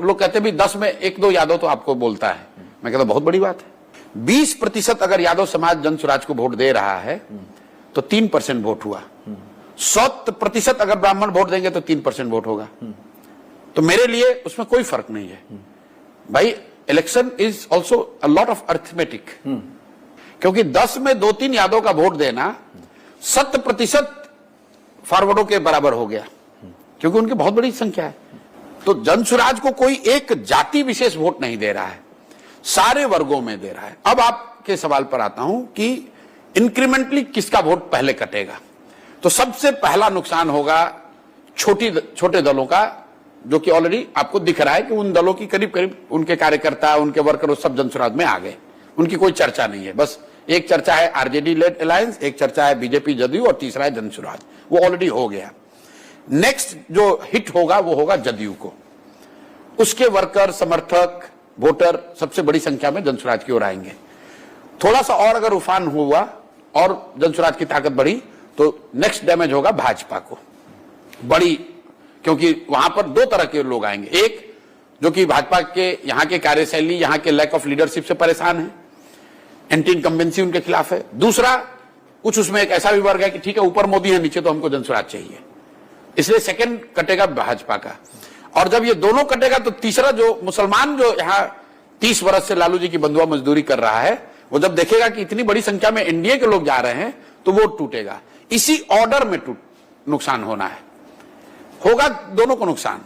लोग कहते भी 10 में 1-2 यादव तो आपको बोलता है। मैं कहता बहुत बड़ी बात है। 20% अगर यादव समाज जन स्वराज को वोट दे रहा है तो 3% वोट हुआ। 100% अगर ब्राह्मण वोट देंगे तो 3% वोट होगा। तो मेरे लिए उसमें कोई फर्क नहीं है भाई। Election is also a lot of arithmetic, क्योंकि 10 में 2-3 यादव का वोट देना 100% फॉरवर्डों के बराबर हो गया, क्योंकि उनकी बहुत बड़ी संख्या है। तो जन स्वराज को कोई एक जाति विशेष वोट नहीं दे रहा है, सारे वर्गों में दे रहा है। अब आपके सवाल पर आता हूं कि इंक्रीमेंटली किसका वोट पहले कटेगा। तो सबसे पहला नुकसान होगा छोटे दलों का, जो कि ऑलरेडी आपको दिख रहा है कि उन दलों की करीब करीब उनके कार्यकर्ता, उनके वर्कर सब जन स्वराज में आ गए। उनकी कोई चर्चा नहीं है, बस एक चर्चा है आरजेडी लेड अलायंस, एक चर्चा है बीजेपी जदयू और तीसरा है जन स्वराज। वो ऑलरेडी हो गया। नेक्स्ट जो हिट होगा वो होगा जदयू को। उसके वर्कर, समर्थक, वोटर सबसे बड़ी संख्या में जन स्वराज की ओर आएंगे। थोड़ा सा और अगर उफान हुआ और जन स्वराज की ताकत बढ़ी तो नेक्स्ट डैमेज होगा भाजपा को बड़ी, क्योंकि वहां पर 2 तरह के लोग आएंगे। एक जो कि भाजपा के यहां के कार्यशैली, यहां के लैक ऑफ लीडरशिप से परेशान है, एंटी इनकम्बेंसी उनके खिलाफ है। दूसरा कुछ उसमें एक ऐसा भी वर्ग है कि ठीक है ऊपर मोदी है, नीचे तो हमको जन स्वराज चाहिए, इसलिए सेकंड कटेगा भाजपा का। और जब ये दोनों कटेगा तो तीसरा जो मुसलमान जो यहाँ 30 वर्ष से लालू जी की बंधुआ मजदूरी कर रहा है, वो जब देखेगा कि इतनी बड़ी संख्या में एनडीए के लोग जा रहे हैं तो वो टूटेगा। इसी ऑर्डर में नुकसान होना है, होगा दोनों को नुकसान।